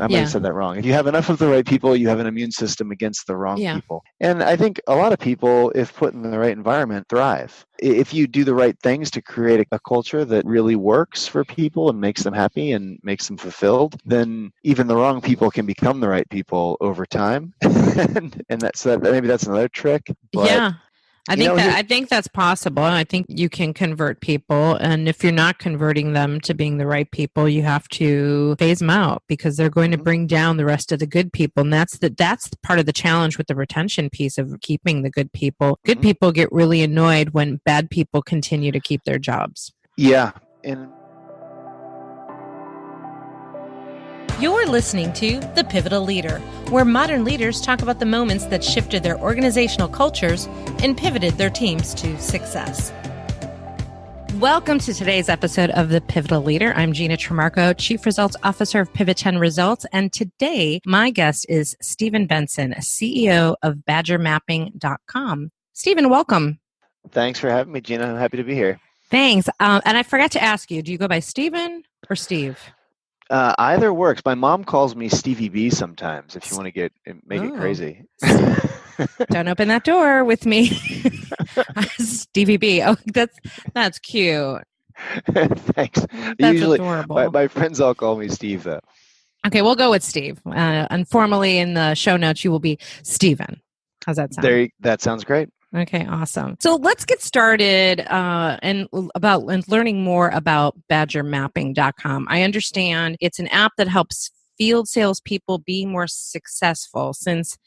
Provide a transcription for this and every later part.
I might have said that wrong. If you have enough of the right people, you have an immune system against the wrong people. And I think a lot of people, if put in the right environment, thrive. If you do the right things to create a culture that really works for people and makes them happy and makes them fulfilled, then even the wrong people can become the right people over time. and maybe that's another trick. But, I think that's possible. I think you can convert people, and if you're not converting them to being the right people, you have to phase them out because they're going to bring down the rest of the good people. And that's part of the challenge with the retention piece of keeping the good people. Good people get really annoyed when bad people continue to keep their jobs. Yeah. And you're listening to The Pivotal Leader, where modern leaders talk about the moments that shifted their organizational cultures and pivoted their teams to success. Welcome to today's episode of The Pivotal Leader. I'm Gina Trimarco, Chief Results Officer of Pivot 10 Results. And today, my guest is Stephen Benson, CEO of BadgerMapping.com. Stephen, welcome. Thanks for having me, Gina. I'm happy to be here. Thanks. And I forgot to ask you, do you go by Stephen or Steve? Either works. My mom calls me Stevie B sometimes, if you want to make it crazy. Don't open that door with me. Stevie B. Oh, that's cute. Thanks. That's adorable. My friends all call me Steve, though. Okay, we'll go with Steve. And formally in the show notes, you will be Stephen. How's that sound? That sounds great. Okay, awesome. So let's get started and learning more about BadgerMapping.com. I understand it's an app that helps field salespeople be more successful. Since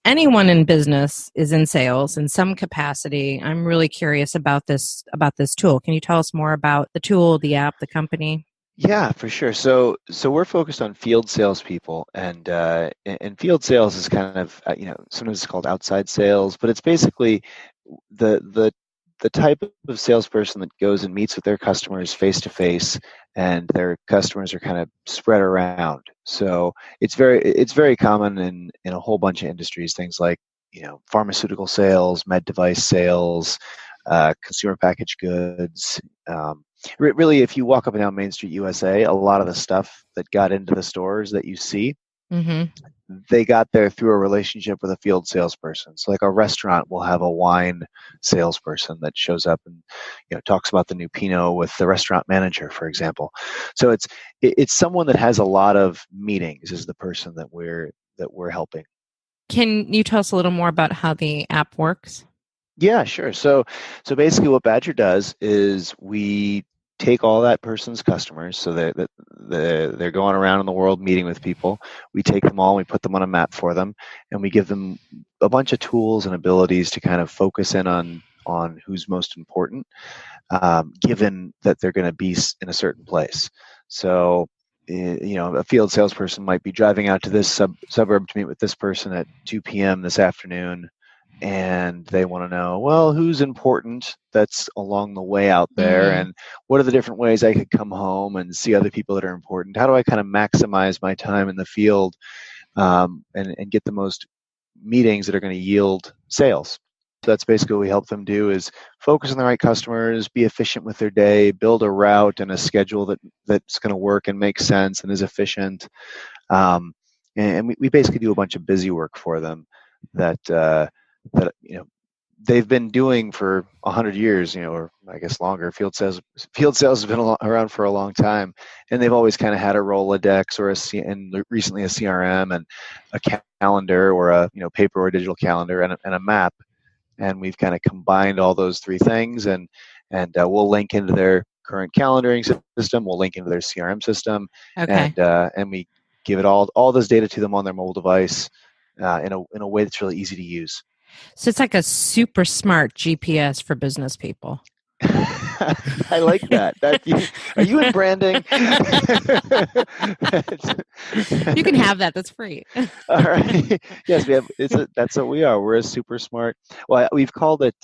anyone in business is in sales in some capacity, I'm really curious about this tool. Can you tell us more about the tool, the app, the company? Yeah, for sure. So we're focused on field salespeople, and field sales is kind of sometimes it's called outside sales, but it's basically the type of salesperson that goes and meets with their customers face to face, and their customers are kind of spread around. So it's very common in a whole bunch of industries, things like pharmaceutical sales, med device sales, consumer packaged goods. Really, if you walk up and down Main Street, USA, a lot of the stuff that got into the stores that you see, they got there through a relationship with a field salesperson. So like a restaurant will have a wine salesperson that shows up and talks about the new Pinot with the restaurant manager, for example. So it's someone that has a lot of meetings is the person that we're helping. Can you tell us a little more about how the app works? Yeah, sure. So basically what Badger does is we take all that person's customers, so that they're going around in the world meeting with people. We take them all and we put them on a map for them, and we give them a bunch of tools and abilities to kind of focus in on who's most important, given that they're going to be in a certain place. So a field salesperson might be driving out to this suburb to meet with this person at 2 p.m. this afternoon, and they want to know, well, who's important that's along the way out there, and what are the different ways I could come home and see other people that are important? How do I kind of maximize my time in the field and get the most meetings that are going to yield sales? So that's basically what we help them do, is focus on the right customers, be efficient with their day, build a route and a schedule that's going to work and make sense and is efficient. And we basically do a bunch of busy work for them that they've been doing for 100 years, or I guess longer. Field sales has been around for a long time, and they've always kind of had a Rolodex and recently a CRM and a calendar, or a paper or digital calendar, and a map. And we've kind of combined all those three things, and we'll link into their current calendaring system. We'll link into their CRM system, and we give it all this data to them on their mobile device in a way that's really easy to use. So it's like a super smart GPS for business people. I like that. Are you in branding? You can have that. That's free. All right. Yes, we have. That's what we are. We're a super smart. Well, we've called it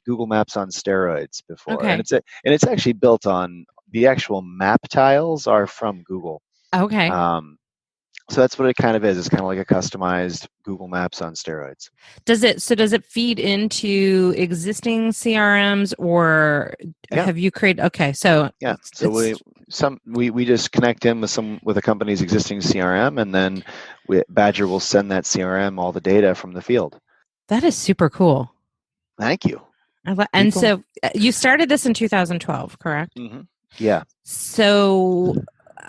Google Maps on steroids before, okay. And it's actually built on the actual map tiles are from Google. Okay. So that's what it kind of is. It's kind of like a customized Google Maps on steroids. Does it feed into existing CRMs, or have you created? Okay, so yeah. So we just connect him with a company's existing CRM, and then Badger will send that CRM all the data from the field. That is super cool. Thank you. And so you started this in 2012, correct? Mm-hmm. Yeah. So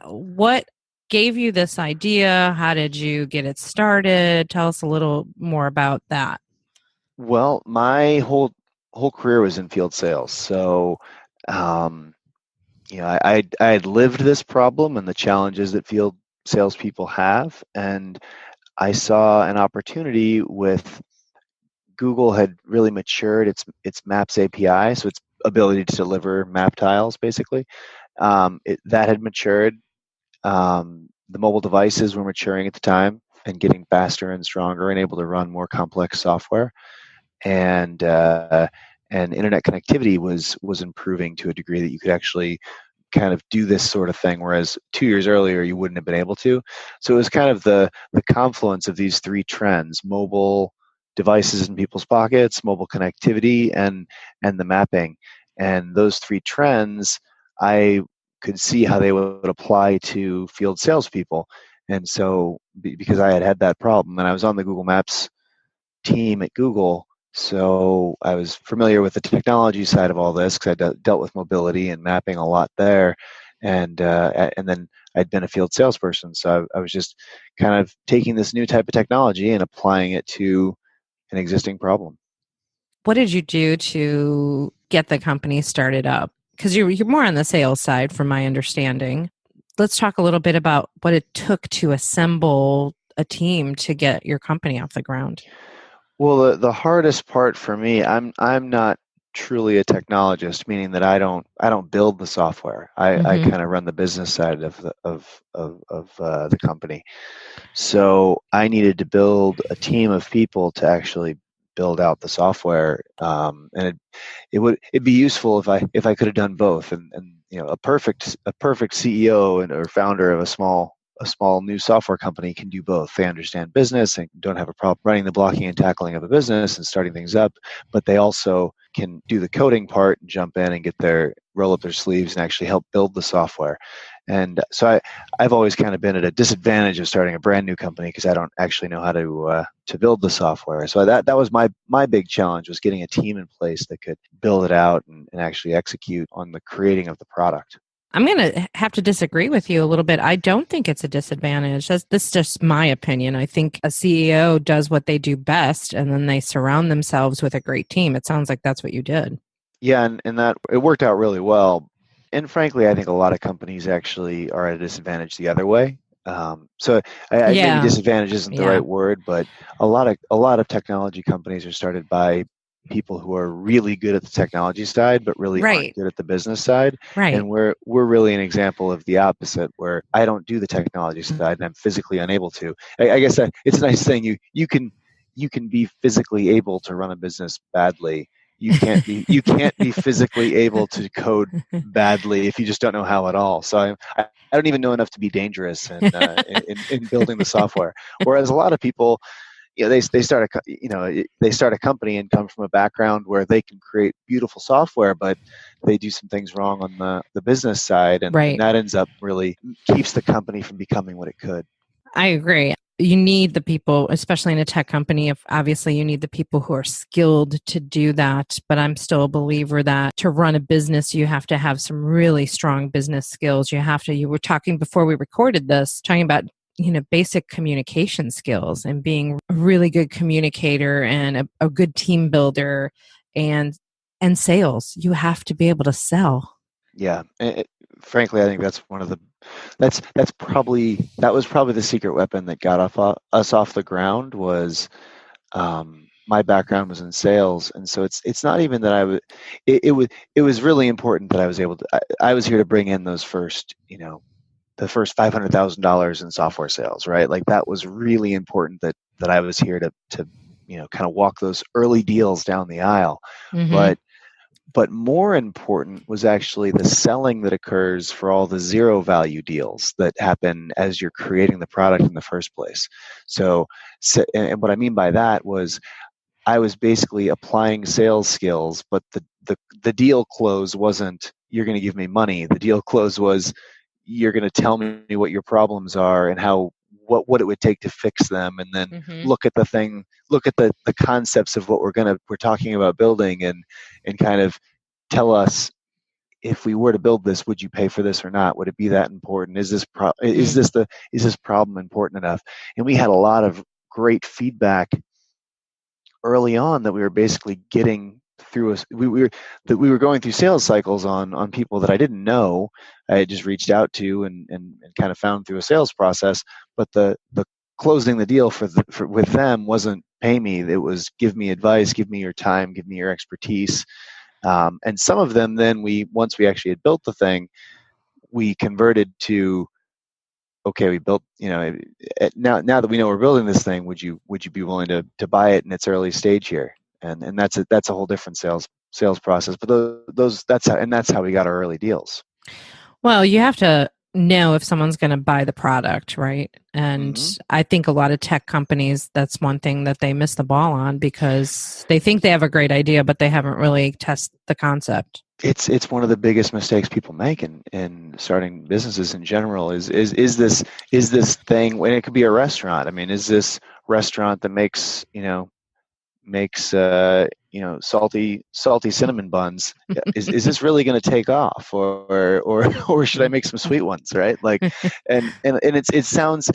what gave you this idea? How did you get it started? Tell us a little more about that. Well, my whole career was in field sales. So, I had lived this problem and the challenges that field salespeople have, and I saw an opportunity with Google had really matured its Maps API, so its ability to deliver map tiles, basically. That had matured. The mobile devices were maturing at the time and getting faster and stronger and able to run more complex software. And internet connectivity was improving to a degree that you could actually kind of do this sort of thing, whereas 2 years earlier you wouldn't have been able to. So it was kind of the confluence of these three trends: mobile devices in people's pockets, mobile connectivity, and the mapping. And those three trends, I could see how they would apply to field salespeople. And so because I had that problem, and I was on the Google Maps team at Google, so I was familiar with the technology side of all this because I dealt with mobility and mapping a lot there, and then I'd been a field salesperson, so I was just kind of taking this new type of technology and applying it to an existing problem. What did you do to get the company started up? Because you're more on the sales side, from my understanding. Let's talk a little bit about what it took to assemble a team to get your company off the ground. Well, the hardest part for me, I'm not truly a technologist, meaning that I don't build the software. I kind of run the business side of the company. So I needed to build a team of people to actually build out the software, and it'd be useful if I could have done both. And a perfect CEO or founder of a small new software company can do both. They understand business and don't have a problem running the blocking and tackling of a business and starting things up, but they also can do the coding part and jump in and roll up their sleeves and actually help build the software. And so I've always kind of been at a disadvantage of starting a brand new company because I don't actually know how to build the software. So that was my big challenge, was getting a team in place that could build it out and actually execute on the creating of the product. I'm going to have to disagree with you a little bit. I don't think it's a disadvantage. This is just my opinion. I think a CEO does what they do best, and then they surround themselves with a great team. It sounds like that's what you did. Yeah, and that it worked out really well. And frankly, I think a lot of companies actually are at a disadvantage the other way. Maybe disadvantage isn't the right word, but a lot of technology companies are started by people who are really good at the technology side, but really aren't good at the business side. Right. And we're really an example of the opposite, where I don't do the technology side and I'm physically unable to. I guess it's a nice thing. You can be physically able to run a business badly. You can't be physically able to code badly if you just don't know how at all. So I don't even know enough to be dangerous in building the software. Whereas a lot of people, they start a company and come from a background where they can create beautiful software, but they do some things wrong on the business side, and that ends up really keeps the company from becoming what it could. I agree. You need the people, especially in a tech company. Obviously, you need the people who are skilled to do that. But I'm still a believer that to run a business, you have to have some really strong business skills. You were talking before we recorded this, talking about basic communication skills and being a really good communicator and a good team builder and sales. You have to be able to sell. Yeah. Frankly, I think that's that was probably the secret weapon that got us off the ground. Was my background was in sales, and so it's not even that it was really important that I was able to. I was here to bring in those first the first $500,000 in software sales, right? Like that was really important that I was here to kind of walk those early deals down the aisle. Mm-hmm. But more important was actually the selling that occurs for all the zero value deals that happen as you're creating the product in the first place. So and what I mean by that was I was basically applying sales skills, but the deal close wasn't you're going to give me money. The deal close was, you're going to tell me what your problems are and what it would take to fix them, and then look at the concepts of what we're talking about building, and kind of tell us, if we were to build this, would you pay for this or not? Would it be that important? Is this problem important enough? And we had a lot of great feedback early on that we were basically getting through we were going through sales cycles on people that I didn't know. I had just reached out to and kind of found through a sales process, but the closing the deal with them wasn't pay me. It was give me advice, give me your time, give me your expertise. And some of them then once we actually had built the thing, we converted to, okay, we built, now that we know we're building this thing, would you be willing to buy it in its early stage here? And that's a whole different sales process. But that's how we got our early deals. Well, you have to know if someone's going to buy the product, right? And I think a lot of tech companies, that's one thing that they miss the ball on, because they think they have a great idea, but they haven't really tested the concept. It's one of the biggest mistakes people make in starting businesses in general is this thing, when it could be a restaurant. I mean, is this restaurant that makes salty cinnamon buns, is this really going to take off, or should I make some sweet ones, right? Like, and it sounds,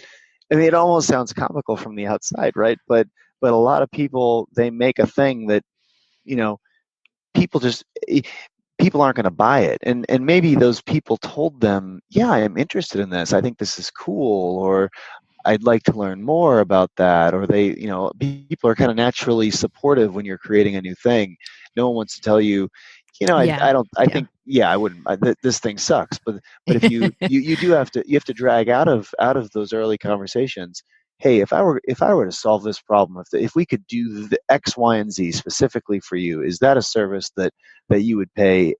I mean, it almost sounds comical from the outside, right? But a lot of people, they make a thing that, people aren't going to buy it, and maybe those people told them, yeah, I am interested in this, I think this is cool, or I'd like to learn more about that. Or people are kind of naturally supportive when you're creating a new thing. No one wants to tell you, I think, I wouldn't, this thing sucks. But if you have to drag out of those early conversations, hey, if I were to solve this problem, if we could do the X, Y, and Z specifically for you, is that a service that you would pay,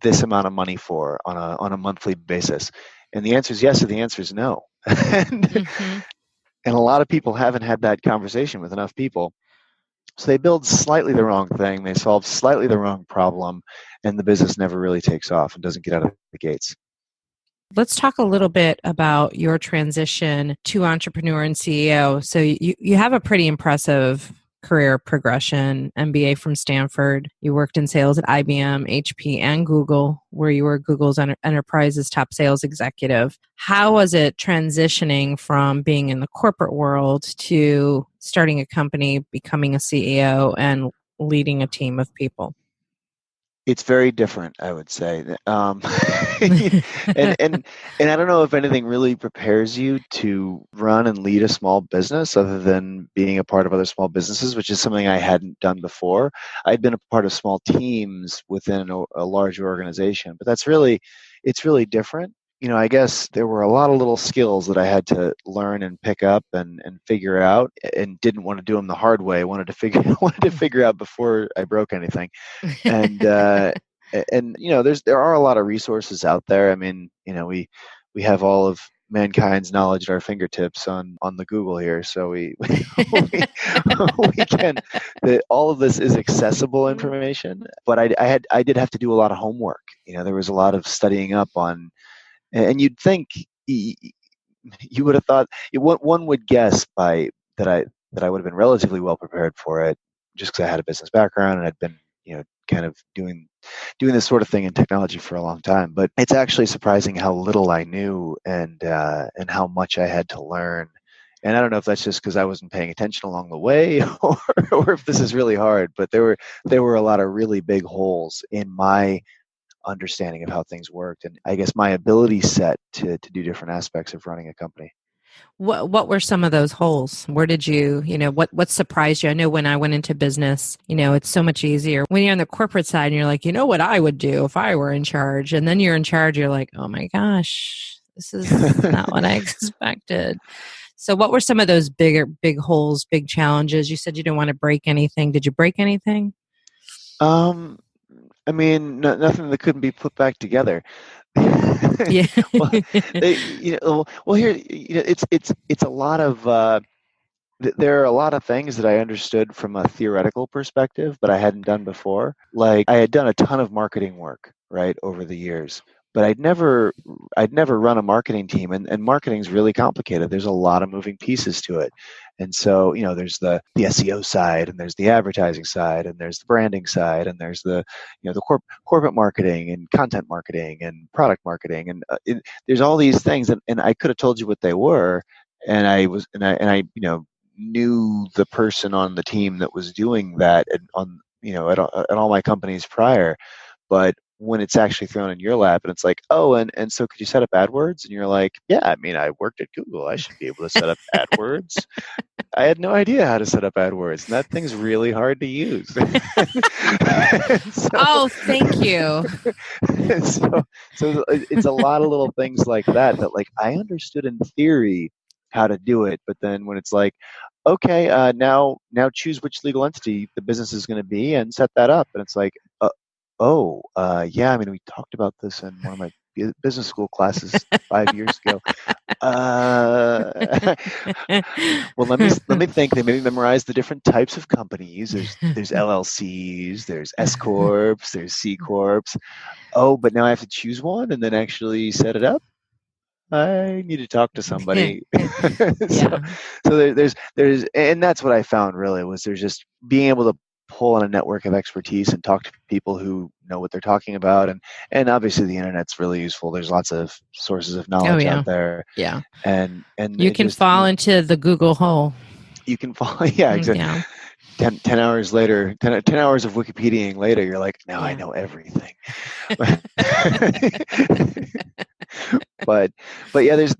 this amount of money for on a monthly basis? And the answer is yes, or the answer is no. And a lot of people haven't had that conversation with enough people. So they build slightly the wrong thing, they solve slightly the wrong problem, and the business never really takes off and doesn't get out of the gates. Let's talk a little bit about your transition to entrepreneur and CEO. So you have a pretty impressive career progression, MBA from Stanford. You worked in sales at IBM, HP, and Google, where you were Google's Enterprise's top sales executive. How was it transitioning from being in the corporate world to starting a company, becoming a CEO, and leading a team of people? It's very different, I would say. And I don't know if anything really prepares you to run and lead a small business other than being a part of other small businesses, which is something I hadn't done before. I'd been a part of small teams within a larger organization, but it's really different. I guess there were a lot of little skills that I had to learn and pick up and figure out, and didn't want to do them the hard way. I wanted to figure out before I broke anything. And there are a lot of resources out there. I mean, we have all of mankind's knowledge at our fingertips on the Google here, so we can. All of this is accessible information, but I did have to do a lot of homework. There was a lot of studying up on. And you'd think, you would have thought, one would guess that I would have been relatively well prepared for it, just because I had a business background and I'd been, kind of doing this sort of thing in technology for a long time. But it's actually surprising how little I knew and how much I had to learn. And I don't know if that's just because I wasn't paying attention along the way, or if this is really hard. But there were a lot of really big holes in my understanding of how things worked, and I guess my ability set to do different aspects of running a company. What were some of those holes? Where did you, what surprised you? I know when I went into business, it's so much easier when you're on the corporate side and you're like, what I would do if I were in charge, and then you're in charge, you're like, oh my gosh, this is not what I expected. So what were some of those big holes, big challenges? You said you didn't want to break anything. Did you break anything? I mean, nothing that couldn't be put back together. Yeah. Here, it's a lot of there are a lot of things that I understood from a theoretical perspective, but I hadn't done before. Like I had done a ton of marketing work, right, over the years, but I'd never run a marketing team, and marketing's really complicated. There's a lot of moving pieces to it. And so, there's the SEO side, and there's the advertising side, and there's the branding side, and there's the, the corporate marketing and content marketing and product marketing. And there's all these things, and I could have told you what they were. And I knew the person on the team that was doing that at all my companies prior. But when it's actually thrown in your lap and it's like, oh, and so could you set up AdWords? And you're like, yeah, I mean, I worked at Google. I should be able to set up AdWords. I had no idea how to set up AdWords, and that thing's really hard to use. Oh, thank you. So it's a lot of little things like that like I understood in theory how to do it, but then when it's like, okay, now choose which legal entity the business is going to be and set that up, and it's like, yeah, I mean, we talked about this in one of my business school classes 5 years ago. Well, let me think. They maybe memorize the different types of companies. There's LLCs, there's S corps, there's C corps. Oh, but now I have to choose one and then actually set it up. I need to talk to somebody. So there's, and that's what I found really was there's just being able to pull on a network of expertise and talk to people who know what they're talking about. And obviously the internet's really useful. There's lots of sources of knowledge out there. Yeah. And you can fall into the Google hole. You can fall. Yeah, exactly. Yeah. 10 hours later, 10 hours of Wikipediaing later, you're like, now I know everything. But yeah, there's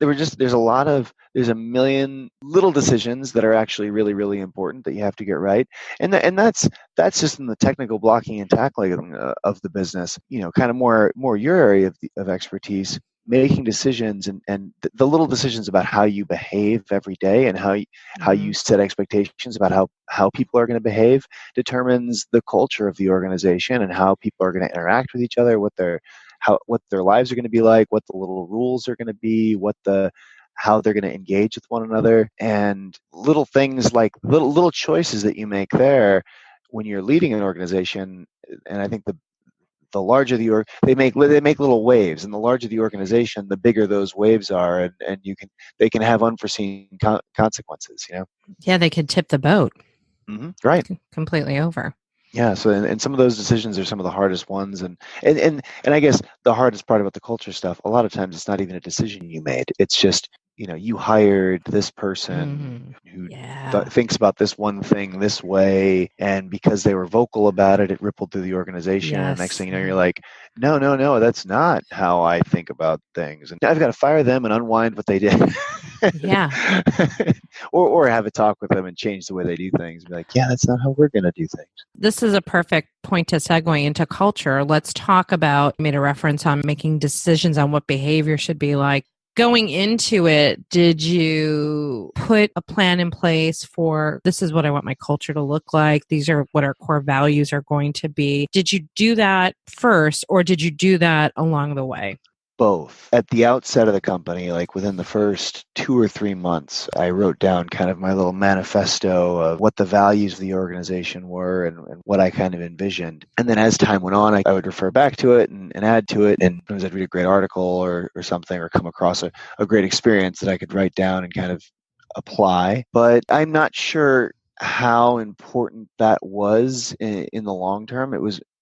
a million little decisions that are actually really, really important that you have to get right. And that's just in the technical blocking and tackling of the business, kind of more your area of expertise, making decisions and the little decisions about how you behave every day and how you set expectations about how people are going to behave determines the culture of the organization and how people are going to interact with each other, what their lives are going to be like, what the little rules are going to be, how they're going to engage with one another, and little things like little choices that you make there when you're leading an organization. And I think the larger they make little waves, and the larger the organization, the bigger those waves are, and they can have unforeseen consequences. Yeah, they could tip the boat. Mm-hmm. Right. Completely over. Yeah. So, and some of those decisions are some of the hardest ones, and I guess the hardest part about the culture stuff, a lot of times it's not even a decision you made. It's just, you hired this person who thinks about this one thing this way, and because they were vocal about it, it rippled through the organization. Yes. And next thing you know, you're like, no, that's not how I think about things. And I've got to fire them and unwind what they did. Yeah. or have a talk with them and change the way they do things. Be like, yeah, that's not how we're going to do things. This is a perfect point to segue into culture. Let's talk about, you made a reference on making decisions on what behavior should be like. Going into it, did you put a plan in place for, this is what I want my culture to look like, these are what our core values are going to be? Did you do that first, or did you do that along the way? Both. At the outset of the company, like within the first 2 or 3 months, I wrote down kind of my little manifesto of what the values of the organization were and what I kind of envisioned. And then as time went on, I would refer back to it and add to it. And sometimes I'd read a great article or something, or come across a great experience that I could write down and kind of apply. But I'm not sure how important that was in the long term.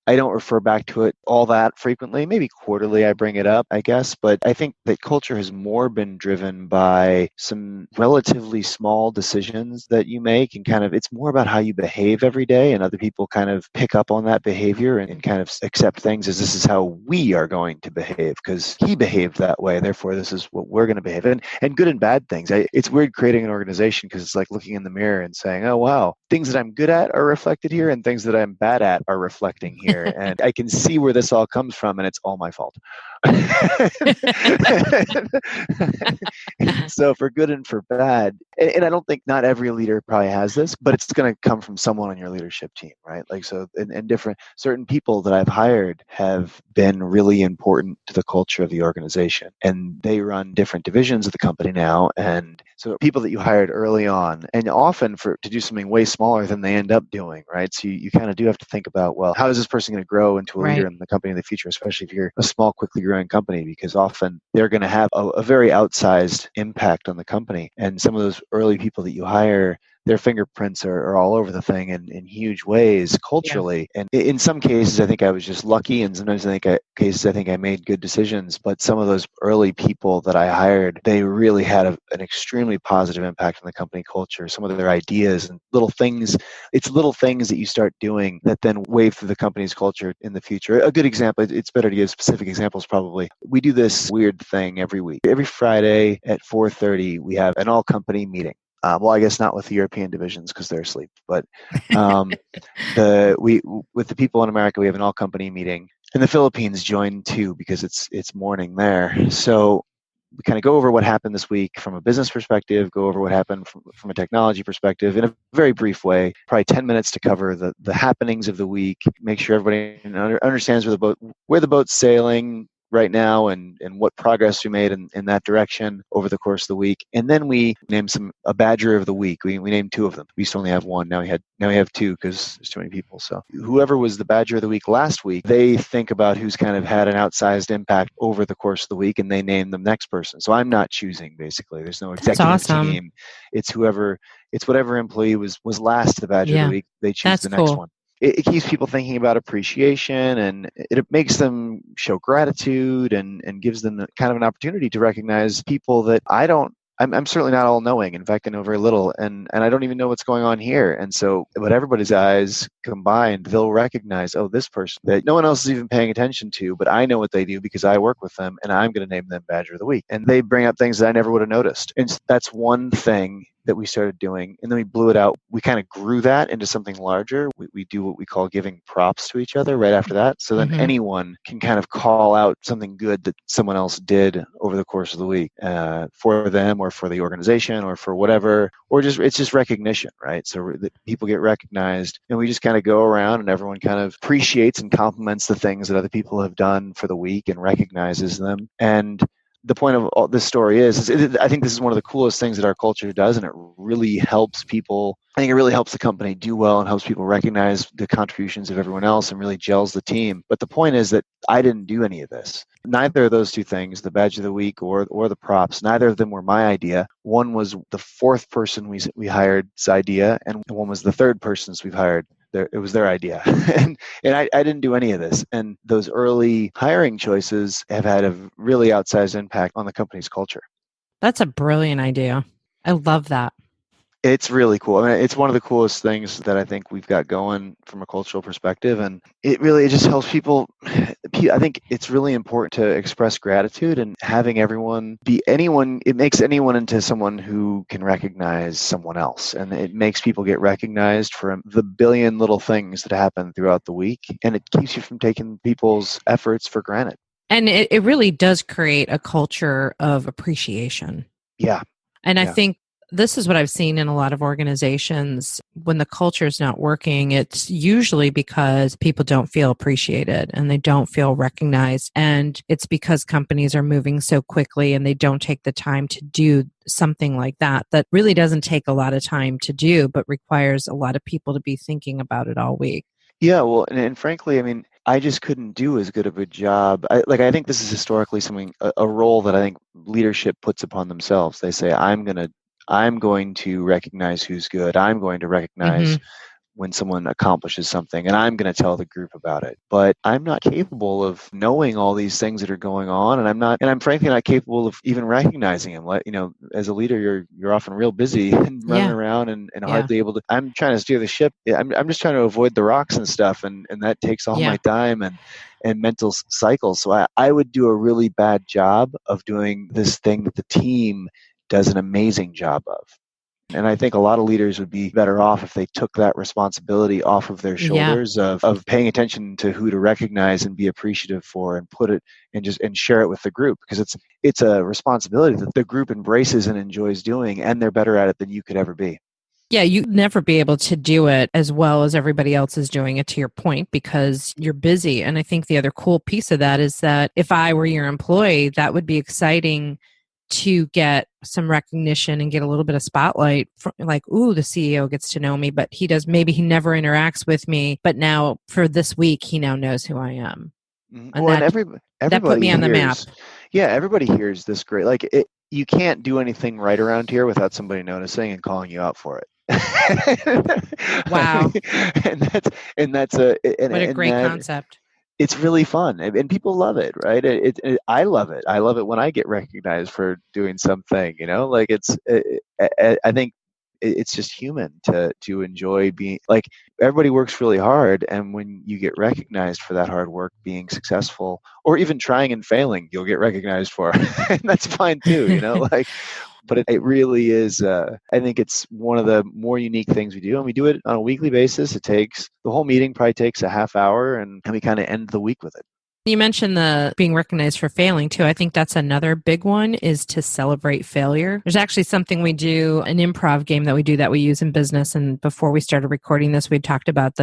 I don't refer back to it all that frequently. Maybe quarterly I bring it up, I guess. But I think that culture has more been driven by some relatively small decisions that you make, and kind of it's more about how you behave every day, and other people kind of pick up on that behavior and kind of accept things as this is how we are going to behave because he behaved that way. Therefore, this is what we're going to behave. And good and bad things. It's weird creating an organization because it's like looking in the mirror and saying, oh, wow, things that I'm good at are reflected here and things that I'm bad at are reflecting here. here, and I can see where this all comes from, and it's all my fault. So for good and for bad, and I don't think not every leader probably has this, but it's going to come from someone on your leadership team, right? Like, so, and different, certain people that I've hired have been really important to the culture of the organization, and they run different divisions of the company now. And so people that you hired early on, and often to do something way smaller than they end up doing, right? So you kind of do have to think about, well, how is this person going to grow into a leader in the company in the future, especially if you're a small, quickly growing company, because often they're going to have a very outsized impact on the company. And some of those early people that you hire, their fingerprints are all over the thing in huge ways culturally. Yeah. And in some cases, I think I was just lucky. And sometimes I think I made good decisions. But some of those early people that I hired, they really had an extremely positive impact on the company culture. Some of their ideas and little things, it's little things that you start doing that then wave through the company's culture in the future. A good example, it's better to give specific examples probably. We do this weird thing every week. Every Friday at 4:30, we have an all-company meeting. Well, I guess not with the European divisions because they're asleep, but with the people in America, we have an all-company meeting, and the Philippines join too because it's morning there. So we kind of go over what happened this week from a business perspective, go over what happened from a technology perspective in a very brief way, probably 10 minutes to cover the happenings of the week, make sure everybody understands where the boat's sailing right now and what progress we made in that direction over the course of the week. And then we name a Badger of the Week. We named two of them. We used to only have one. Now we have two because there's too many people. So whoever was the Badger of the Week last week, they think about who's kind of had an outsized impact over the course of the week, and they name the next person. So I'm not choosing, basically. There's no executive team. It's whatever employee was last to the Badger of the Week. They choose the next one. It keeps people thinking about appreciation, and it makes them show gratitude and gives them kind of an opportunity to recognize people that I'm certainly not all knowing. In fact, I know very little, and I don't even know what's going on here. And so, but everybody's eyes combined, they'll recognize, oh, this person that no one else is even paying attention to, but I know what they do because I work with them, and I'm going to name them Badger of the Week. And they bring up things that I never would have noticed. And that's one thing that we started doing, and then we blew it out. We kind of grew that into something larger. We do what we call giving props to each other right after that. So then anyone can kind of call out something good that someone else did over the course of the week for them or for the organization or for whatever, or it's just recognition, right? So that people get recognized, and we just kind of go around and everyone kind of appreciates and compliments the things that other people have done for the week and recognizes them. And the point of all this story is I think this is one of the coolest things that our culture does, and it really helps people. I think it really helps the company do well and helps people recognize the contributions of everyone else and really gels the team. But the point is that I didn't do any of this. Neither of those two things, the Badge of the Week or the props, neither of them were my idea. One was the fourth person we hired's idea, and one was the third person's we've hired. It was their idea. and I didn't do any of this. And those early hiring choices have had a really outsized impact on the company's culture. That's a brilliant idea. I love that. It's really cool. I mean, it's one of the coolest things that I think we've got going from a cultural perspective. And it just helps people. I think it's really important to express gratitude, and having everyone be anyone, it makes anyone into someone who can recognize someone else. And it makes people get recognized for the billion little things that happen throughout the week. And it keeps you from taking people's efforts for granted. And it really does create a culture of appreciation. Yeah. And I think this is what I've seen in a lot of organizations. When the culture is not working, it's usually because people don't feel appreciated and they don't feel recognized. And it's because companies are moving so quickly and they don't take the time to do something like that really doesn't take a lot of time to do, but requires a lot of people to be thinking about it all week. Yeah, well, and frankly, I mean, I just couldn't do as good of a job. I think this is historically a role that I think leadership puts upon themselves. They say, I'm going to recognize who's good. I'm going to recognize when someone accomplishes something, and I'm going to tell the group about it. But I'm not capable of knowing all these things that are going on, and I'm frankly not capable of even recognizing them. Like, as a leader, you're often real busy and running around and hardly able to. I'm trying to steer the ship. I'm just trying to avoid the rocks and stuff, and that takes all my time and mental cycles. So I would do a really bad job of doing this thing that the team does an amazing job of. And I think a lot of leaders would be better off if they took that responsibility off of their shoulders of paying attention to who to recognize and be appreciative for, and put it and share it with the group, because it's a responsibility that the group embraces and enjoys doing, and they're better at it than you could ever be. Yeah, you'd never be able to do it as well as everybody else is doing it, to your point, because you're busy. And I think the other cool piece of that is that if I were your employee, that would be exciting to get some recognition and get a little bit of spotlight from, like, ooh, the CEO gets to know me, but maybe he never interacts with me, but now for this week, he now knows who I am. Mm-hmm. And everybody that put me on the map. Yeah, everybody hears this great. Like, you can't do anything right around here without somebody noticing and calling you out for it. Wow. and that's what a great concept. It's really fun, and people love it, right? I love it. I love it when I get recognized for doing something, like I think it's just human to enjoy being, like, everybody works really hard, and when you get recognized for that hard work, being successful or even trying and failing, you'll get recognized for, and that's fine too, like. But it really is, I think it's one of the more unique things we do. And we do it on a weekly basis. The whole meeting probably takes a half hour, and we kind of end the week with it. You mentioned the being recognized for failing too. I think that's another big one, is to celebrate failure. There's actually something we do, an improv game that we use in business. And before we started recording this, we talked about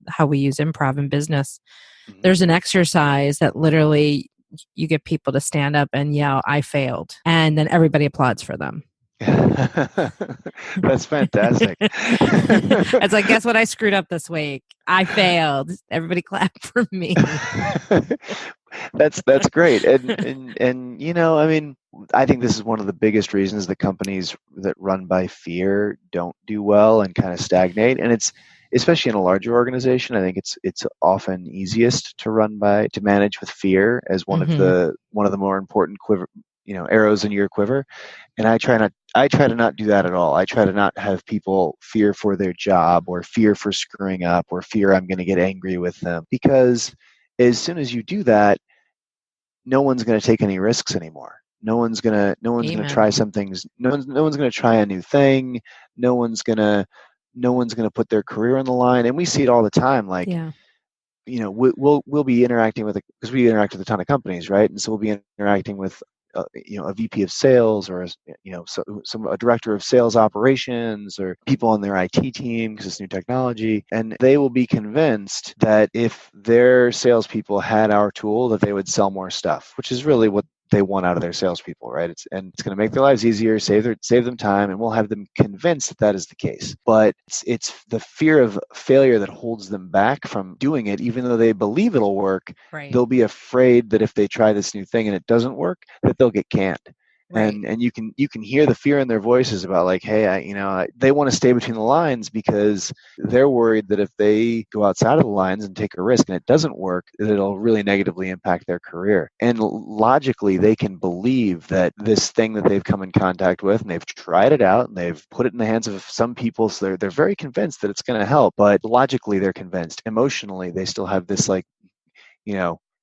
how we use improv in business. Mm-hmm. There's an exercise that literally you get people to stand up and yell, "I failed." And then everybody applauds for them. That's fantastic. It's like, guess what I screwed up this week? I failed. Everybody clap for me. That's great. And I mean, I think this is one of the biggest reasons that companies that run by fear don't do well and kind of stagnate. And it's, especially in a larger organization, I think it's often easiest to manage with fear as one mm-hmm. of the more important arrows in your quiver. And I try to not do that at all. I try to not have people fear for their job, or fear for screwing up, or fear I'm going to get angry with them, because as soon as you do that, no one's going to take any risks anymore. No one's going to try some things. No one's going to try a new thing. No one's going to put their career on the line. And we see it all the time. Like, we'll be interacting because we interact with a ton of companies, right? And so we'll be interacting with a VP of sales, or a director of sales operations, or people on their IT team, because it's new technology, and they will be convinced that if their salespeople had our tool, that they would sell more stuff, which is really what they want out of their salespeople, right? It's going to make their lives easier, save them time, and we'll have them convinced that is the case. But it's the fear of failure that holds them back from doing it, even though they believe it'll work. Right. They'll be afraid that if they try this new thing and it doesn't work, that they'll get canned. Right. And you can hear the fear in their voices about, like, hey, they want to stay between the lines, because they're worried that if they go outside of the lines and take a risk and it doesn't work, that it'll really negatively impact their career. And logically, they can believe that this thing that they've come in contact with, and they've tried it out, and they've put it in the hands of some people, so they're very convinced that it's going to help. But logically, they're convinced. Emotionally, they still have this, like,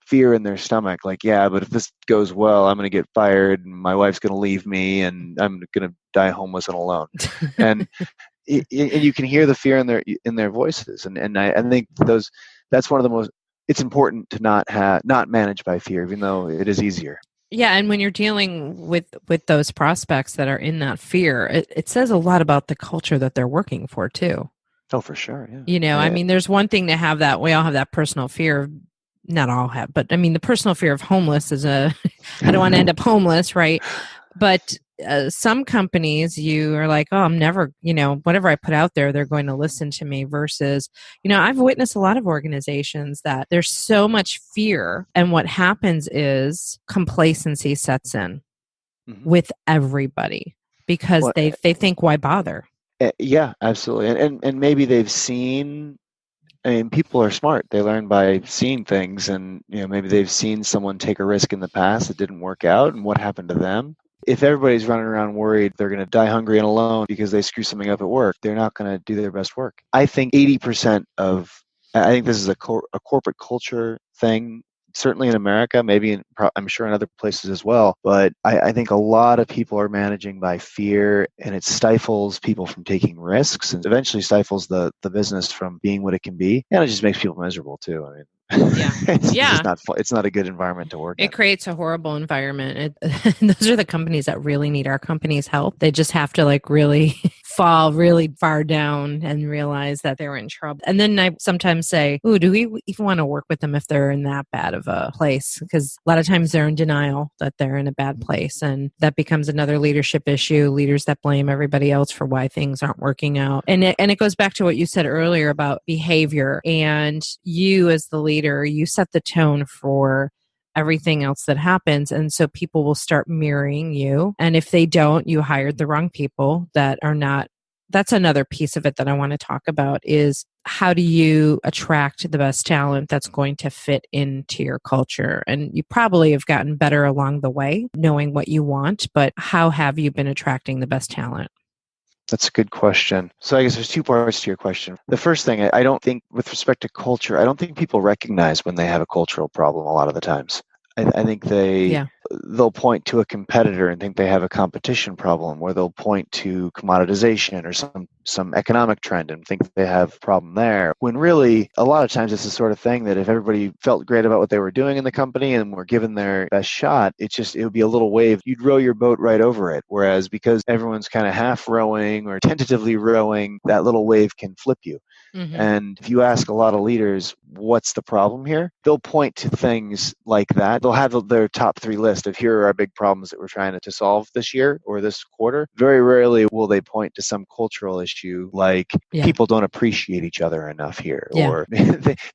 fear in their stomach, like, yeah, but if this goes well, I'm going to get fired, and my wife's going to leave me, and I'm going to die homeless and alone. And you can hear the fear in their voices, and I think that's one of the most. It's important to not manage by fear, even though it is easier. Yeah, and when you're dealing with those prospects that are in that fear, it says a lot about the culture that they're working for too. Oh, for sure. Yeah. I mean, there's one thing to have that. We all have that personal fear. Not all have, but I mean, the personal fear of homeless is I don't want to end up homeless, right? But some companies, you are like, oh, I'm never, whatever I put out there, they're going to listen to me, versus, I've witnessed a lot of organizations that there's so much fear, and what happens is complacency sets in mm-hmm. with everybody, because they think, why bother? Yeah, absolutely. And maybe they've seen, people are smart. They learn by seeing things, and maybe they've seen someone take a risk in the past that didn't work out, and what happened to them. If everybody's running around worried they're going to die hungry and alone because they screw something up at work, they're not going to do their best work. I think 80% I think this is a corporate culture thing certainly in America, maybe I'm sure in other places as well. But I think a lot of people are managing by fear, and it stifles people from taking risks and eventually stifles the business from being what it can be. And it just makes people miserable too. I mean, Yeah. it's Yeah. just not fun. It's not a good environment to work in. It creates a horrible environment. Those are the companies that really need our company's help. They just have to like really fall really far down and realize that they're in trouble. And then I sometimes say, ooh, do we even want to work with them if they're in that bad of a place? Because a lot of times they're in denial that they're in a bad place. And that becomes another leadership issue, leaders that blame everybody else for why things aren't working out. And it goes back to what you said earlier about behavior. And you as the leader, you set the tone for everything else that happens. And so people will start mirroring you. And if they don't, you hired the wrong people that are not. That's another piece of it that I want to talk about is how do you attract the best talent that's going to fit into your culture? And you probably have gotten better along the way, knowing what you want, but how have you been attracting the best talent? That's a good question. So I guess there's two parts to your question. The first thing, I don't think with respect to culture, I don't think people recognize when they have a cultural problem a lot of the times. I think they'll point to a competitor and think they have a competition problem, or they'll point to commoditization or some economic trend and think they have a problem there. When really, a lot of times it's the sort of thing that if everybody felt great about what they were doing in the company and were given their best shot, it would be a little wave. You'd row your boat right over it. Whereas because everyone's kind of half rowing or tentatively rowing, that little wave can flip you. Mm-hmm. And if you ask a lot of leaders, what's the problem here? They'll point to things like that. They'll have their top 3 list of here are our big problems that we're trying to solve this year or this quarter. Very rarely will they point to some cultural issue like people don't appreciate each other enough here or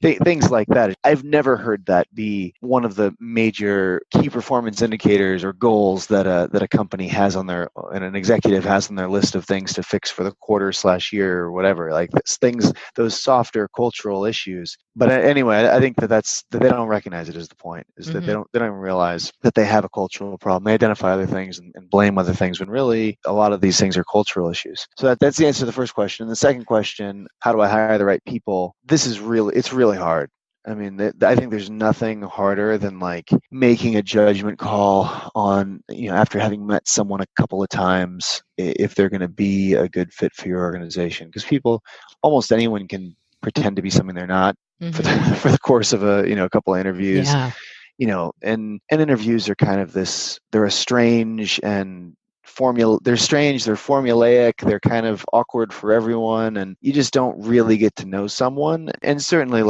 things like that. I've never heard that be one of the major key performance indicators or goals that a company has on their, and an executive has on their list of things to fix for the quarter/year or whatever. Like those softer cultural issues. But anyway, I think that they don't recognize it as the point, is that they don't even realize that they have a cultural problem. They identify other things and blame other things when really a lot of these things are cultural issues. So that's the answer to the first question. And the second question, how do I hire the right people? It's really hard. I mean, I think there's nothing harder than like making a judgment call on, after having met someone a couple of times, if they're going to be a good fit for your organization. Because almost anyone can pretend to be something they're not for the course of a couple of interviews. Yeah. And interviews are kind of they're strange and they're strange, they're formulaic, they're kind of awkward for everyone, and you just don't really get to know someone. And certainly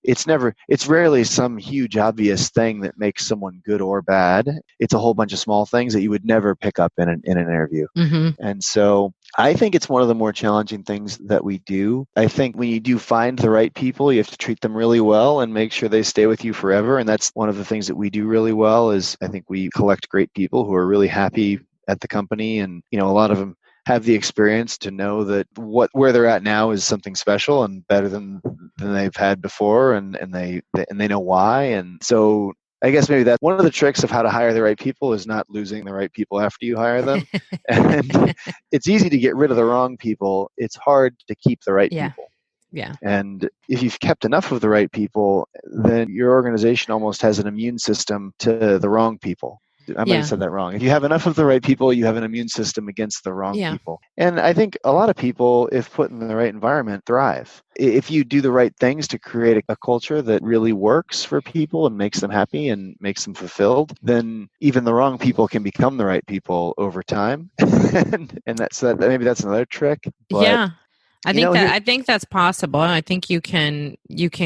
it's rarely some huge obvious thing that makes someone good or bad. It's a whole bunch of small things that you would never pick up in an interview. And so I think it's one of the more challenging things that we do. I think when you do find the right people, you have to treat them really well and make sure they stay with you forever. And that's one of the things that we do really well. Is I think we collect great people who are really happy at the company, and a lot of them have the experience to know that where they're at now is something special and better than they've had before, and they know why. And so I guess maybe that's one of the tricks of how to hire the right people, is not losing the right people after you hire them. And it's easy to get rid of the wrong people. It's hard to keep the right people. Yeah. And if you've kept enough of the right people, then your organization almost has an immune system to the wrong people. I might have said that wrong. If you have enough of the right people, you have an immune system against the wrong people. And I think a lot of people, if put in the right environment, thrive. If you do the right things to create a culture that really works for people and makes them happy and makes them fulfilled, then even the wrong people can become the right people over time. and maybe that's another trick. But I think that's possible. I think you can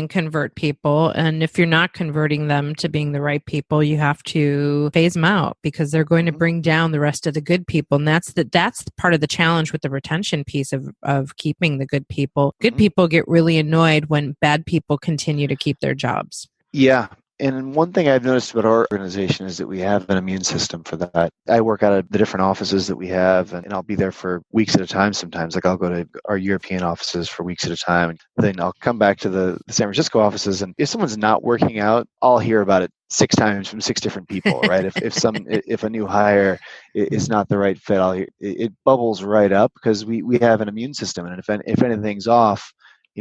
convert people, and if you're not converting them to being the right people, you have to phase them out, because they're going to bring down the rest of the good people. And that's part of the challenge with the retention piece of keeping the good people. Good people get really annoyed when bad people continue to keep their jobs. Yeah. And one thing I've noticed about our organization is that we have an immune system for that. I work out of the different offices that we have, and I'll be there for weeks at a time sometimes. Like I'll go to our European offices for weeks at a time, and then I'll come back to the San Francisco offices. And if someone's not working out, I'll hear about it 6 times from 6 different people, right? if a new hire is not the right fit, it bubbles right up, because we have an immune system. And if anything's off,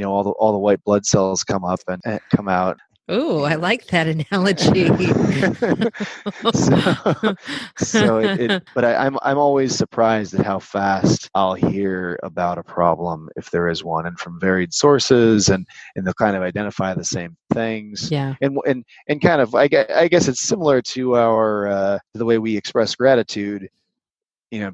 all the white blood cells come up and come out. Oh, I like that analogy. But I'm always surprised at how fast I'll hear about a problem if there is one, and from varied sources, and they'll kind of identify the same things. Yeah. And kind of, I guess it's similar to the way we express gratitude.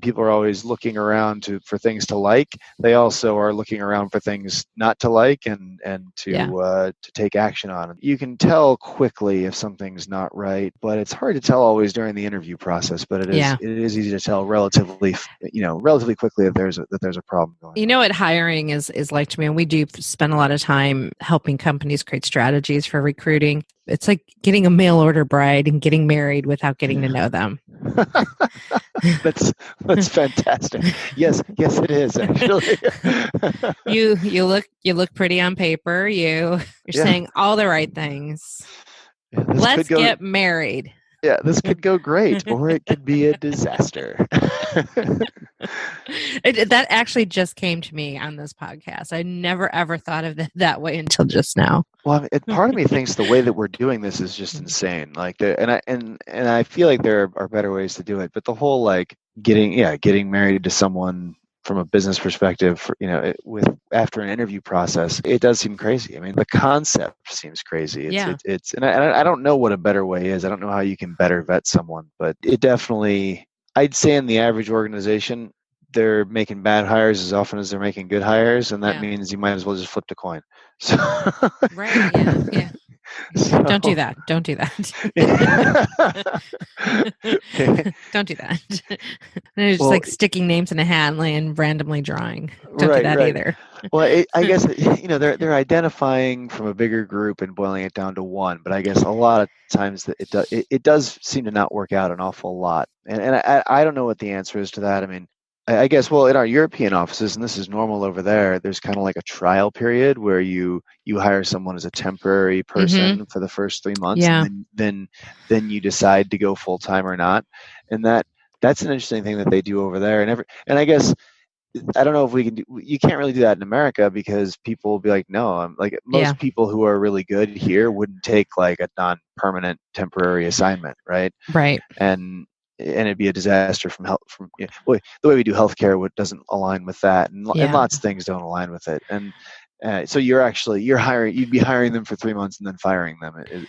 People are always looking around for things to like. They also are looking around for things not to like and to take action on. You can tell quickly if something's not right, but it's hard to tell always during the interview process. But it is easy to tell relatively quickly that there's a problem going on. What hiring is like to me, and we do spend a lot of time helping companies create strategies for recruiting. It's like getting a mail order bride and getting married without getting to know them. That's fantastic. Yes, it is actually. You look pretty on paper. You're saying all the right things. Yeah, let's get married. Yeah, this could go great, or it could be a disaster. That actually just came to me on this podcast. I never ever thought of it that way until just now. Well, part of me thinks the way that we're doing this is just insane. And I feel like there are better ways to do it. But the whole getting married to someone from a business perspective, after an interview process, it does seem crazy. I mean, the concept seems crazy. And I don't know what a better way is. I don't know how you can better vet someone, but it definitely, I'd say in the average organization, they're making bad hires as often as they're making good hires, and that means you might as well just flip the coin. So, right? Yeah. So, don't do that. Don't do that. And it's just sticking names in a hat and randomly drawing. Don't do that either. Well, I guess they're identifying from a bigger group and boiling it down to one. But I guess a lot of times that it does seem to not work out an awful lot. And I don't know what the answer is to that. I mean, I guess, in our European offices, and this is normal over there, there's kind of like a trial period where you hire someone as a temporary person for the first 3 months, and then you decide to go full time or not. And that's an interesting thing that they do over there. And I guess, I don't know if we can you can't really do that in America, because people will be like, no, I'm like, most people who are really good here wouldn't take like a non-permanent temporary assignment, right? Right. And it'd be a disaster from the way we do healthcare doesn't align with that, and lots of things don't align with it. And so you'd be hiring them for 3 months and then firing them. And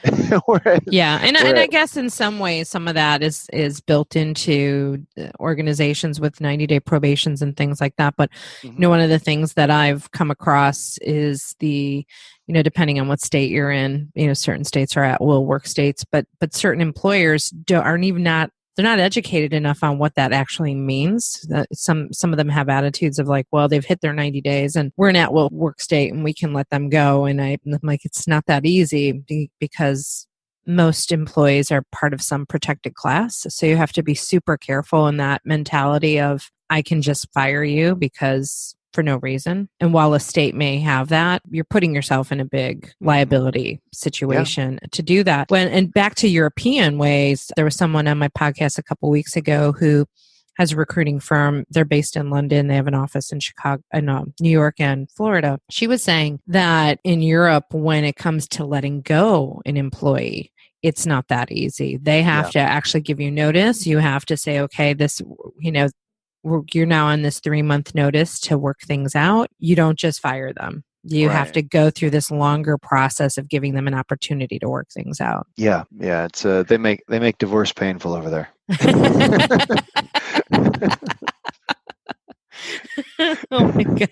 I guess in some ways, some of that is built into organizations with 90-day probations and things like that. But one of the things that I've come across is depending on what state you're in, certain states are at-will work states, but certain employers they're not educated enough on what that actually means. Some of them have attitudes of like, well, they've hit their 90 days and we're an at-will work state and we can let them go. And I'm like, it's not that easy, because most employees are part of some protected class. So you have to be super careful in that mentality of, I can just fire you because for no reason. And while a state may have that, you're putting yourself in a big liability situation to do that. And back to European ways, there was someone on my podcast a couple weeks ago who has a recruiting firm. They're based in London. They have an office in Chicago, New York, and Florida. She was saying that in Europe, when it comes to letting go an employee, it's not that easy. They have to actually give you notice. You have to say, okay, you're now on this 3-month notice to work things out. You don't just fire them. You have to go through this longer process of giving them an opportunity to work things out. Yeah. It's they make divorce painful over there. Oh my God.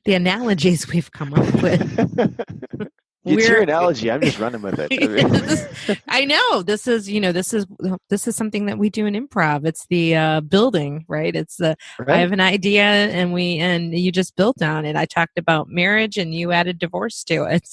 The analogies we've come up with. It's your analogy. I'm just running with it. I know this is something that we do in improv. It's the building, right? It's I have an idea and you just built on it. I talked about marriage and you added divorce to it.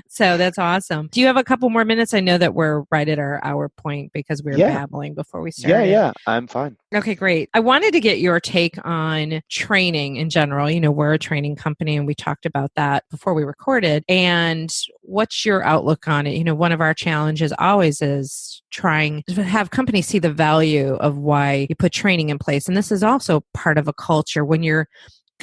So that's awesome. Do you have a couple more minutes? I know that we're right at our hour point because we were babbling before we started. Yeah, I'm fine. Okay, great. I wanted to get your take on training in general. We're a training company and we talked about that before we recorded. And what's your outlook on it? One of our challenges always is trying to have companies see the value of why you put training in place. And this is also part of a culture when you're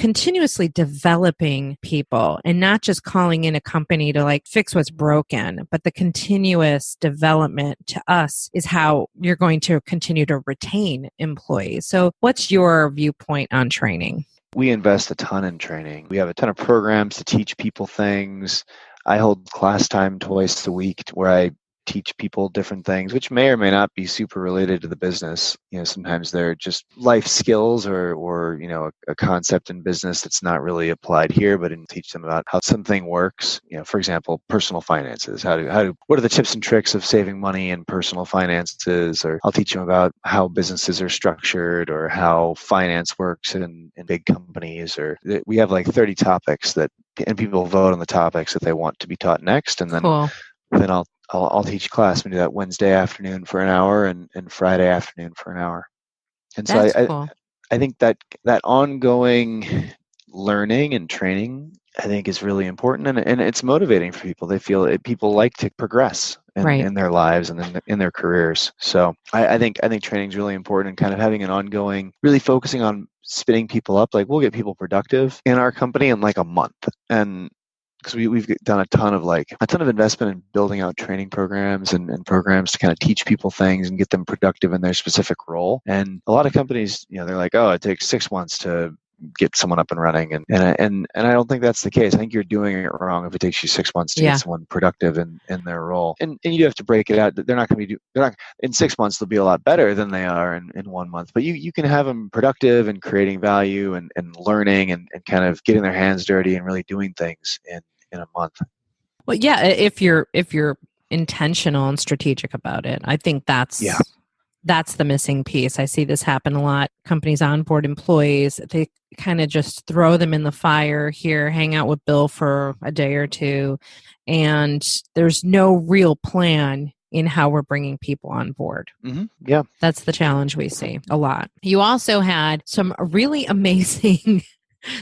continuously developing people and not just calling in a company to like fix what's broken, but the continuous development to us is how you're going to continue to retain employees. So what's your viewpoint on training? We invest a ton in training. We have a ton of programs to teach people things. I hold class time twice a week where I teach people different things, which may or may not be super related to the business. Sometimes they're just life skills or a concept in business that's not really applied here, but teach them about how something works. For example, personal finances. What are the tips and tricks of saving money in personal finances? Or I'll teach them about how businesses are structured or how finance works in big companies. Or we have like 30 topics and people vote on the topics that they want to be taught next. And then, Cool. then I'll teach class. We do that Wednesday afternoon for an hour and Friday afternoon for an hour. And so Cool. I think that ongoing learning and training, I think, is really important, and it's motivating for people. They feel people like to progress in their lives and in their careers. So I think training is really important, and kind of having an ongoing, really focusing on spinning people up. Like, we'll get people productive in our company in like a month, and because we've done a ton of investment in building out training programs and programs to kind of teach people things and get them productive in their specific role. And a lot of companies, they're like, oh, it takes 6 months to get someone up and running. And I don't think that's the case. I think you're doing it wrong if it takes you 6 months to get someone productive in their role. And you have to break it out. They're not in 6 months, they'll be a lot better than they are in 1 month. But you can have them productive and creating value and learning and kind of getting their hands dirty and really doing things in a month. Well, yeah, if you're intentional and strategic about it, I think that's the missing piece. I see this happen a lot. Companies onboard employees, they kind of just throw them in the fire here, hang out with Bill for a day or two, and there's no real plan in how we're bringing people on board. Mm-hmm. Yeah. That's the challenge we see a lot. You also had some really amazing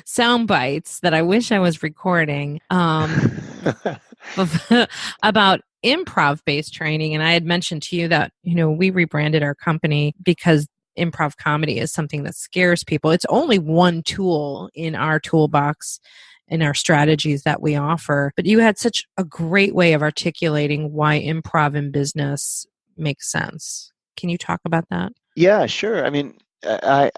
sound bites that I wish I was recording about improv-based training. And I had mentioned to you that, we rebranded our company because improv comedy is something that scares people. It's only one tool in our toolbox, in our strategies that we offer. But you had such a great way of articulating why improv in business makes sense. Can you talk about that? Yeah, sure. I mean, I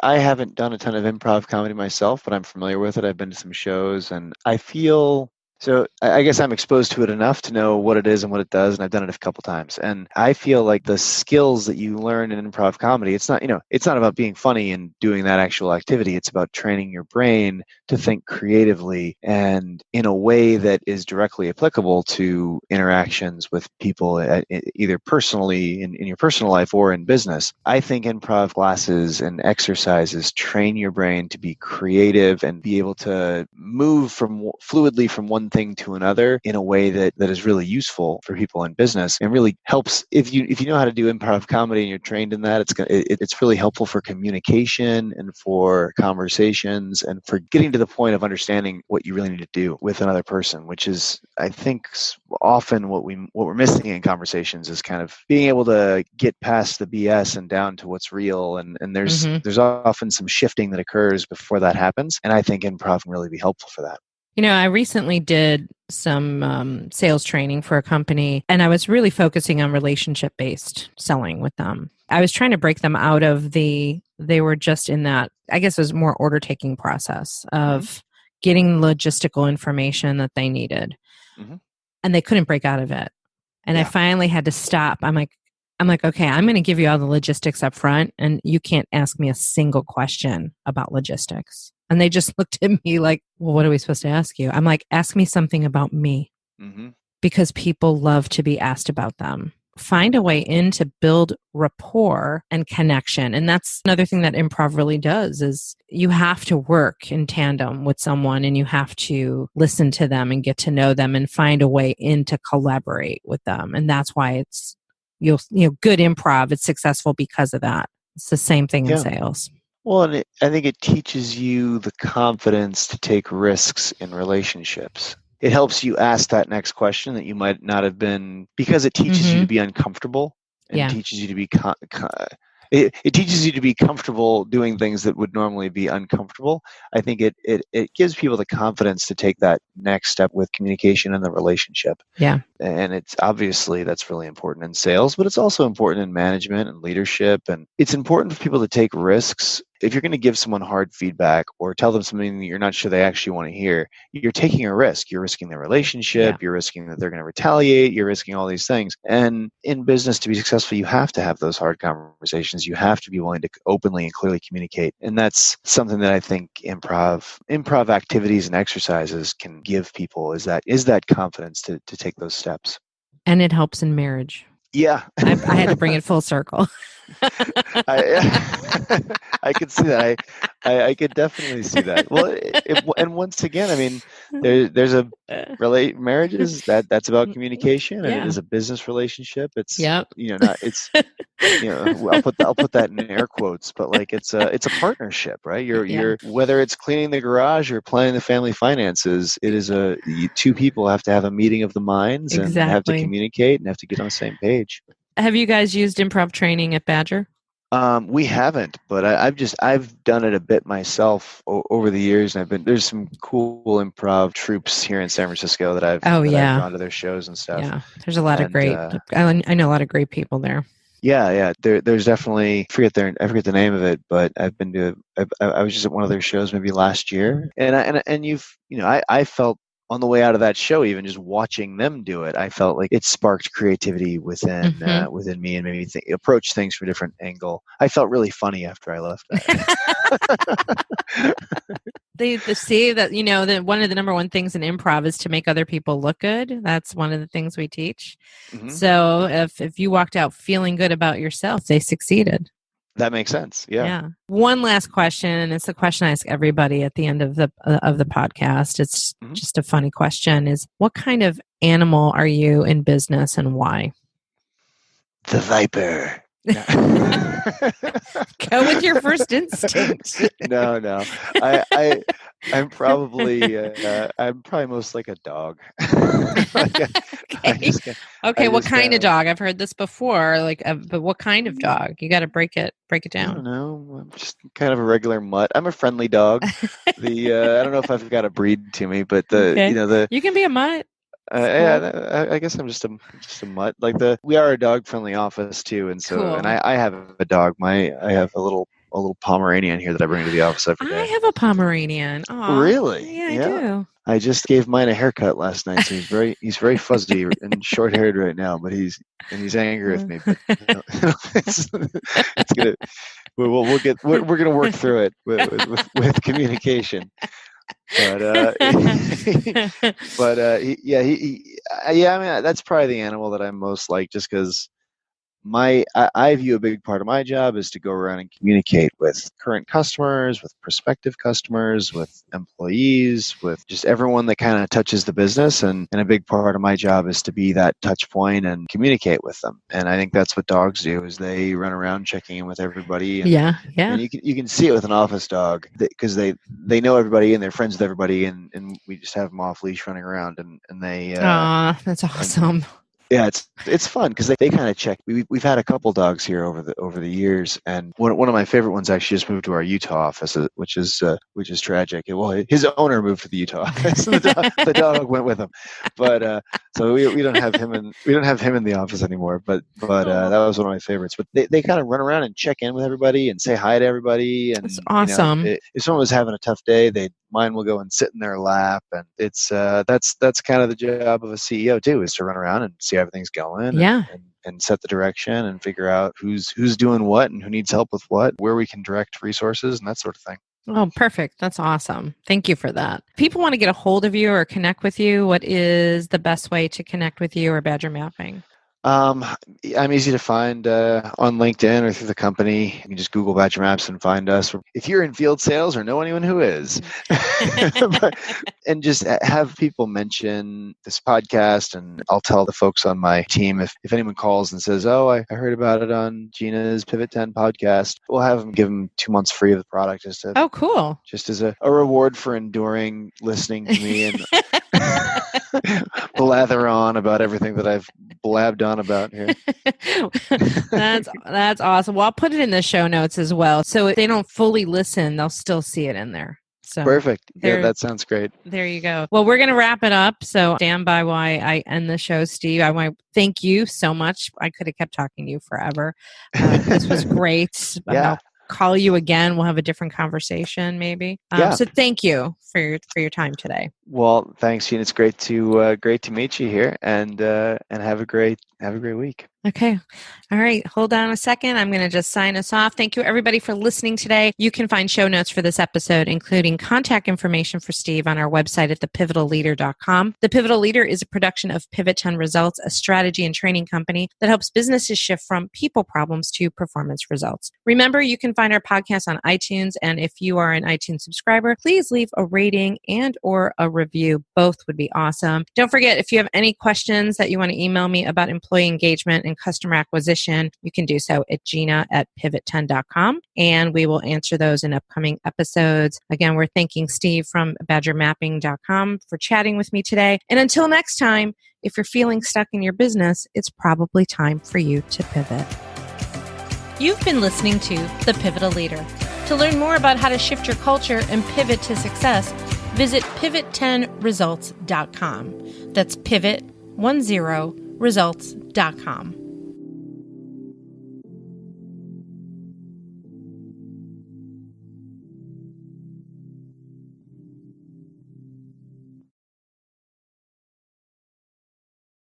haven't done a ton of improv comedy myself, but I'm familiar with it. I've been to some shows, and I feel so. I guess I'm exposed to it enough to know what it is and what it does, and I've done it a couple times. And I feel like the skills that you learn in improv comedy, it's not about being funny and doing that actual activity. It's about training your brain to think creatively and in a way that is directly applicable to interactions with people, either personally in your personal life or in business. I think improv classes and exercises train your brain to be creative and be able to move fluidly from one thing to another in a way that is really useful for people in business, and really helps if you know how to do improv comedy and you're trained in that. It's really helpful for communication and for conversations and for getting to the point of understanding what you really need to do with another person, which is, I think, often what we're missing in conversations is kind of being able to get past the BS and down to what's real. And there's often some shifting that occurs before that happens, and I think improv can really be helpful for that. I recently did some sales training for a company, and I was really focusing on relationship-based selling with them. I was trying to break them out of they were just in that, I guess it was more order-taking process of getting logistical information that they needed. Mm-hmm. And they couldn't break out of it. And I finally had to stop. I'm like, okay, I'm going to give you all the logistics up front, and you can't ask me a single question about logistics. And they just looked at me like, well, what are we supposed to ask you? I'm like, ask me something about me. Mm-hmm. Because people love to be asked about them. Find a way in to build rapport and connection. And that's another thing that improv really does is you have to work in tandem with someone, and you have to listen to them and get to know them and find a way in to collaborate with them. And that's why it's, good improv, it's successful because of that. It's the same thing in sales. Well, and I think it teaches you the confidence to take risks in relationships. It helps you ask that next question that you might not have been, because it teaches you to be uncomfortable and teaches you to be it teaches you to be comfortable doing things that would normally be uncomfortable. I think it gives people the confidence to take that next step with communication in the relationship. Yeah. And it's obviously that's really important in sales, but it's also important in management and leadership. And it's important for people to take risks. If you're going to give someone hard feedback or tell them something that you're not sure they actually want to hear, you're taking a risk. You're risking their relationship. You're risking that they're going to retaliate. You're risking all these things. And in business, to be successful, you have to have those hard conversations. You have to be willing to openly and clearly communicate. And that's something that I think improv activities and exercises can give people is that confidence to take those steps. And it helps in marriage. Yeah. I had to bring it full circle. I could see that. I could definitely see that. Well, and once again, I mean, there's a marriages that's about communication, and it is a business relationship. It's not it's I'll put that in air quotes, but like it's a partnership, right? You're whether it's cleaning the garage or planning the family finances, it is two people have to have a meeting of the minds and have to communicate and have to get on the same page. Have you guys used improv training at Badger? We haven't, but I've done it a bit myself over the years, and there's some cool improv troupes here in San Francisco that I've gone to their shows and stuff. Yeah, there's a lot of great. I know a lot of great people there. Yeah. There's definitely I forget the name of it, but I've been to. I was just at one of their shows maybe last year, and I felt. On the way out of that show, even just watching them do it, I felt like it sparked creativity within me and made me approach things from a different angle. I felt really funny after I left. They say that that one of the number one things in improv is to make other people look good. That's one of the things we teach. Mm-hmm. So if you walked out feeling good about yourself, they succeeded. That makes sense. Yeah. One last question, and it's a question I ask everybody at the end of the podcast. It's just a funny question: is what kind of animal are you in business, and why? The viper. Go with your first instinct. No. I'm probably most like a dog. Okay. What kind of dog? I've heard this before. But what kind of dog? You got to break it down. I don't know. I'm just kind of a regular mutt. I'm a friendly dog. I don't know if I've got a breed to me, but you can be a mutt. I guess I'm just a mutt. We are a dog-friendly office too, and so and I have a dog. I have a little Pomeranian here that I bring to the office every day. I have a Pomeranian. Aww. Really? Yeah, I do. I just gave mine a haircut last night, so he's very fuzzy and short-haired right now. But he's angry with me. But it's gonna we're gonna work through it with communication. But I mean, that's probably the animal that I'm most like, just because I view a big part of my job is to go around and communicate with current customers, with prospective customers, with employees, with just everyone that kind of touches the business. And a big part of my job is to be that touch point and communicate with them. And I think that's what dogs do, is they run around checking in with everybody. And, And you can see it with an office dog, because they know everybody and they're friends with everybody, and we just have them off leash running around, and they. That's awesome. Yeah, it's fun because they kind of check. We've had a couple dogs here over the years, and one of my favorite ones actually just moved to our Utah office, which is tragic. Well, his owner moved to the Utah office. The dog went with him, but so we don't have him in the office anymore. But that was one of my favorites. But they kind of run around and check in with everybody and say hi to everybody. And that's awesome. If someone was having a tough day, mine will go and sit in their lap, and it's that's kind of the job of a CEO too, is to run around and see how everything's going, and set the direction and figure out who's doing what and who needs help with what, where we can direct resources and that sort of thing. Oh, perfect. That's awesome. Thank you for that. People want to get a hold of you or connect with you. What is the best way to connect with you or BadgerMapping? I'm easy to find on LinkedIn or through the company. You can just Google Badger Maps and find us. If you're in field sales or know anyone who is, and just have people mention this podcast, and I'll tell the folks on my team if anyone calls and says, "Oh, I heard about it on Gina's Pivot 10 podcast," we'll have them give them 2 months free of the product cool. Just as a reward for enduring listening to me and. blather on about everything that I've blabbed on about here. That's awesome. Well, I'll put it in the show notes as well. So if they don't fully listen, they'll still see it in there. So perfect. Yeah, that sounds great. There you go. Well, we're going to wrap it up. So stand by while I end the show, Steve. I want to thank you so much. I could have kept talking to you forever. This was great. Yeah. I'll call you again. We'll have a different conversation maybe. So thank you for your time today. Well, thanks, Gina. It's great to meet you here, and have a great week. Okay. All right. Hold on a second. I'm going to just sign us off. Thank you, everybody, for listening today. You can find show notes for this episode, including contact information for Steve on our website at thepivotalleader.com. The Pivotal Leader is a production of Pivot 10 Results, a strategy and training company that helps businesses shift from people problems to performance results. Remember, you can find our podcast on iTunes, and if you are an iTunes subscriber, please leave a rating and or a review. Both would be awesome. Don't forget, if you have any questions that you want to email me about employee engagement and customer acquisition, you can do so at gina@pivot10.com, and we will answer those in upcoming episodes. Again, we're thanking Steve from BadgerMapping.com for chatting with me today. And until next time, if you're feeling stuck in your business, it's probably time for you to pivot. You've been listening to The Pivotal Leader. To learn more about how to shift your culture and pivot to success, visit pivot10results.com. That's pivot10results.com.